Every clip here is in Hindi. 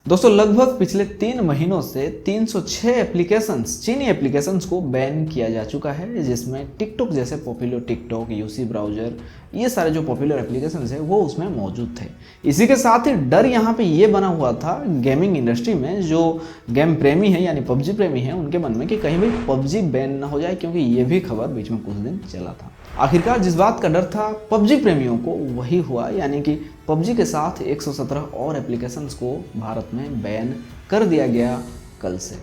दोस्तों लगभग पिछले 3 महीनों से 306 एप्लीकेशंस, चीनी एप्लीकेशंस को बैन किया जा चुका है, जिसमें टिकटॉक जैसे पॉपुलर टिकटॉक, यूसी ब्राउज़र, ये सारे जो पॉपुलर एप्लीकेशंस है वो उसमें मौजूद थे। इसी के साथ ही डर यहाँ पे ये बना हुआ था गेमिंग इंडस्ट्री में, जो गेम प्रेमी है यानी पबजी प्रेमी है उनके मन में, कि कहीं भी पबजी बैन ना हो जाए, क्योंकि ये भी खबर बीच में कुछ दिन चला था। आखिरकार जिस बात का डर था पबजी प्रेमियों को वही हुआ, यानी कि पबजी के साथ 117 और एप्लीकेशंस को भारत में बैन कर दिया गया कल से।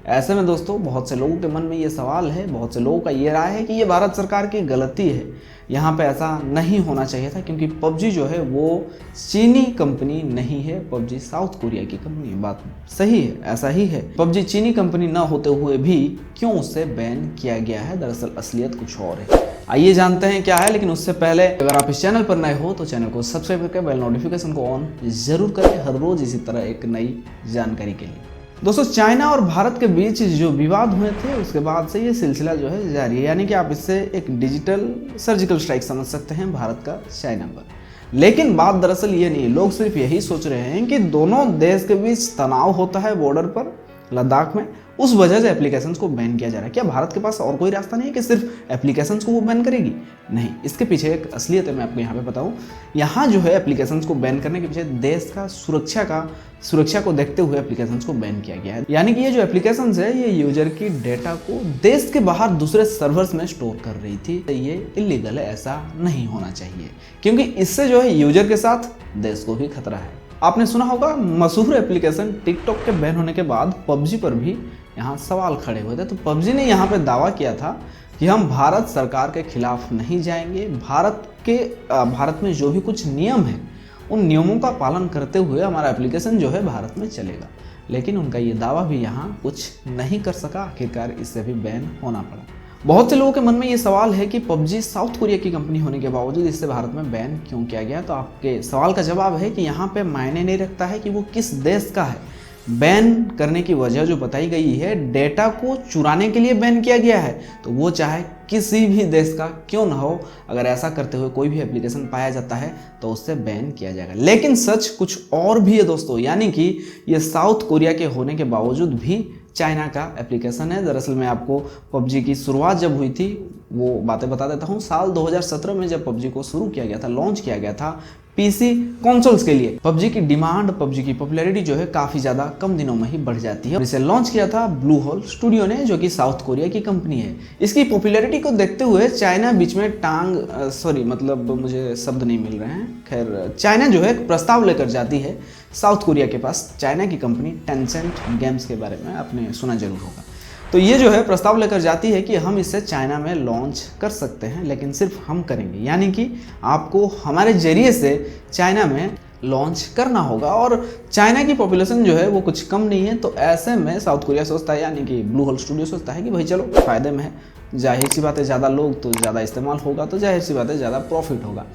ऐसे में दोस्तों बहुत से लोगों के मन में ये सवाल है, बहुत से लोगों का ये राय है कि ये भारत सरकार की गलती है, यहाँ पे ऐसा नहीं होना चाहिए था, क्योंकि पबजी जो है वो चीनी कंपनी नहीं है, पबजी साउथ कोरिया की कंपनी है। बात सही है, ऐसा ही है। पबजी चीनी कंपनी ना होते हुए भी क्यों उसे बैन किया गया है, दरअसल असलियत कुछ और है। आइए जानते हैं क्या है, लेकिन उससे पहले अगर आप इस चैनल पर नए हो तो चैनल को सब्सक्राइब करके बेल नोटिफिकेशन को ऑन जरूर करें, हर रोज इसी तरह एक नई जानकारी के लिए। दोस्तों चाइना और भारत के बीच जो विवाद हुए थे उसके बाद से ये सिलसिला जो है जारी है, यानी कि आप इससे एक डिजिटल सर्जिकल स्ट्राइक समझ सकते हैं भारत का चाइना पर। लेकिन बात दरअसल ये नहीं, लोग सिर्फ यही सोच रहे हैं कि दोनों देश के बीच तनाव होता है बॉर्डर पर लद्दाख में, उस वजह से एप्लीकेशंस को बैन किया जा रहा है। क्या भारत के पास और कोई रास्ता नहीं है कि सिर्फ एप्लीकेशंस को वो बैन करेगी? नहीं, इसके पीछे एक असलियत है, मैं आपको यहाँ पे बताऊँ। यहाँ जो है एप्लीकेशंस को बैन करने के पीछे देश का सुरक्षा को देखते हुए एप्लीकेशंस को बैन किया गया है। यानी कि ये जो एप्लीकेशंस है ये यूजर की डेटा को देश के बाहर दूसरे सर्वर्स में स्टोर कर रही थी। तो ये इलीगल है, ऐसा नहीं होना चाहिए, क्योंकि इससे जो है यूजर के साथ देश को भी खतरा है। आपने सुना होगा मशहूर एप्लीकेशन टिकटॉक के बैन होने के बाद पबजी पर भी यहाँ सवाल खड़े हुए थे। तो पबजी ने यहाँ पे दावा किया था कि हम भारत सरकार के खिलाफ नहीं जाएंगे, भारत में जो भी कुछ नियम है उन नियमों का पालन करते हुए हमारा एप्लीकेशन जो है भारत में चलेगा। लेकिन उनका ये दावा भी यहाँ कुछ नहीं कर सका, आखिरकार इससे भी बैन होना पड़ा। बहुत से लोगों के मन में ये सवाल है कि पबजी साउथ कोरिया की कंपनी होने के बावजूद इससे भारत में बैन क्यों किया गया। तो आपके सवाल का जवाब है कि यहाँ पे मायने नहीं रखता है कि वो किस देश का है। बैन करने की वजह जो बताई गई है, डेटा को चुराने के लिए बैन किया गया है, तो वो चाहे किसी भी देश का क्यों ना हो, अगर ऐसा करते हुए कोई भी एप्लीकेशन पाया जाता है तो उससे बैन किया जाएगा। लेकिन सच कुछ और भी है दोस्तों, यानी कि ये साउथ कोरिया के होने के बावजूद भी चाइना का एप्लीकेशन है। दरअसल मैं आपको पबजी की शुरुआत जब हुई थी वो बातें बता देता हूँ। साल 2017 में जब पबजी को शुरू किया गया था, लॉन्च किया गया था पीसी कंसोल्स के लिए, पबजी की डिमांड, पबजी की पॉपुलैरिटी जो है काफ़ी ज़्यादा कम दिनों में ही बढ़ जाती है। इसे लॉन्च किया था ब्लू होल स्टूडियो ने, जो कि साउथ कोरिया की कंपनी है। इसकी पॉपुलैरिटी को देखते हुए चाइना बीच में मुझे शब्द नहीं मिल रहे हैं, खैर चाइना जो है एक प्रस्ताव लेकर जाती है साउथ कोरिया के पास। चाइना की कंपनी टेंसेंट गेम्स के बारे में आपने सुना जरूर होगा। तो ये जो है प्रस्ताव लेकर जाती है कि हम इसे चाइना में लॉन्च कर सकते हैं, लेकिन सिर्फ हम करेंगे, यानी कि आपको हमारे जरिए से चाइना में लॉन्च करना होगा। और चाइना की पॉपुलेशन जो है वो कुछ कम नहीं है, तो ऐसे में साउथ कोरिया सोचता है, यानी कि ब्लू होल स्टूडियो सोचता है कि भाई चलो फ़ायदे में है, जाहिर सी बात है ज़्यादा लोग तो ज़्यादा इस्तेमाल होगा, तो जाहिर सी बात है ज़्यादा प्रॉफिट होगा।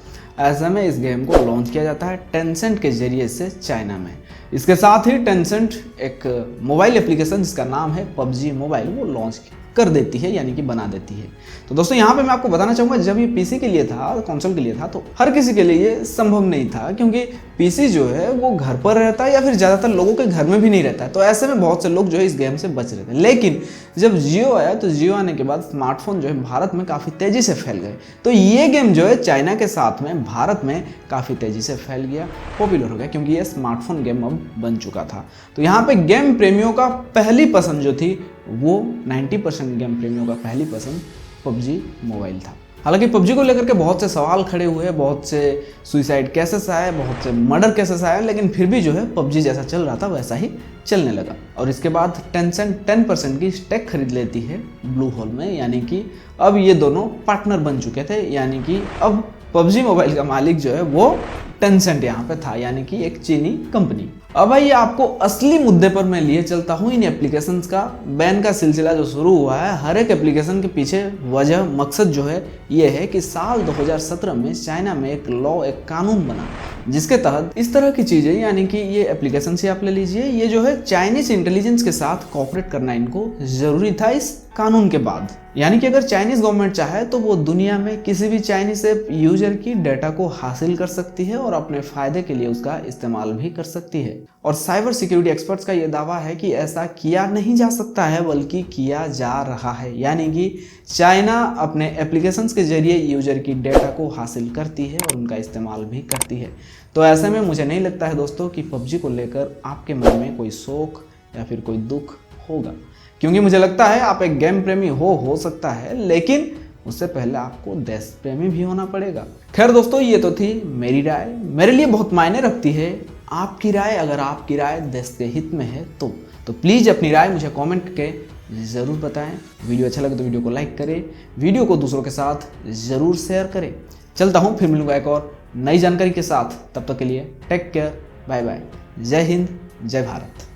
ऐसे में इस गेम को लॉन्च किया जाता है टेंसेंट के जरिए से चाइना में। इसके साथ ही टेंसेंट एक मोबाइल एप्लीकेशन जिसका नाम है पबजी मोबाइल वो लॉन्च कर देती है, यानी कि बना देती है। तो दोस्तों यहाँ पे मैं आपको बताना चाहूँगा, जब ये पीसी के लिए था, कंसोल के लिए था, तो हर किसी के लिए ये संभव नहीं था, क्योंकि पीसी जो है वो घर पर रहता है या फिर ज़्यादातर लोगों के घर में भी नहीं रहता है। तो ऐसे में बहुत से लोग जो है इस गेम से बच रहे थे। लेकिन जब जियो आया तो जियो आने के बाद स्मार्टफोन जो है भारत में काफ़ी तेज़ी से फैल गए। तो ये गेम जो है चाइना के साथ में भारत में काफ़ी तेज़ी से फैल गया, पॉपुलर हो गया, क्योंकि ये स्मार्टफोन गेम अब बन चुका था। तो यहाँ पे गेम प्रेमियों का पहली पसंद जो थी वो 90% गेम प्रेमियों का पहली पसंद पबजी मोबाइल था। हालांकि पबजी को लेकर के बहुत से सवाल खड़े हुए, बहुत से सुसाइड केसेस आए, बहुत से मर्डर केसेस आए, लेकिन फिर भी जो है पबजी जैसा चल रहा था वैसा ही चलने लगा। और इसके बाद टेंसेंट 10% की स्टेक खरीद लेती है ब्लू होल में, यानी कि अब ये दोनों पार्टनर बन चुके थे, यानी कि अब पबजी मोबाइल का मालिक जो है वो टेंसेंट यहाँ पे था, यानी कि एक चीनी कंपनी। अब भाई आपको असली मुद्दे पर मैं लिए चलता हूँ। इन एप्लीकेशंस का बैन का सिलसिला जो शुरू हुआ है, हर एक एप्लीकेशन के पीछे वजह मकसद जो है ये है कि साल 2017 में चाइना में एक कानून बना जिसके तहत इस तरह की चीज़ें, यानी कि ये एप्लीकेशन से आप ले लीजिए, ये जो है चाइनीज इंटेलिजेंस के साथ कोऑपरेट करना इनको जरूरी था इस कानून के बाद। यानी कि अगर चाइनीज गवर्नमेंट चाहे तो वो दुनिया में किसी भी चाइनीज यूजर की डेटा को हासिल कर सकती है और अपने फायदे के लिए उसका इस्तेमाल भी कर सकती है। और साइबर सिक्योरिटी एक्सपर्ट्स का ये दावा है कि ऐसा किया नहीं जा सकता है बल्कि किया जा रहा है, यानी कि चाइना अपने एप्लीकेशंस के जरिए यूजर की डेटा को हासिल करती है और उनका इस्तेमाल भी करती है। तो ऐसे में मुझे नहीं लगता है दोस्तों कि पबजी को लेकर आपके मन में कोई शौक या फिर कोई दुख होगा, क्योंकि मुझे लगता है आप एक गेम प्रेमी हो सकता है, लेकिन उससे पहले आपको देश प्रेमी भी होना पड़ेगा। खैर दोस्तों, ये तो थी मेरी राय, मेरे लिए बहुत मायने रखती है आपकी राय। अगर आपकी राय देश के हित में है तो प्लीज़ अपनी राय मुझे कमेंट करके ज़रूर बताएं। वीडियो अच्छा लगे तो वीडियो को लाइक करें, वीडियो को दूसरों के साथ ज़रूर शेयर करें। चलता हूँ, फिर मिलूंगा एक और नई जानकारी के साथ। तब तक के लिए टेक केयर, बाय बाय, जय हिंद, जय भारत।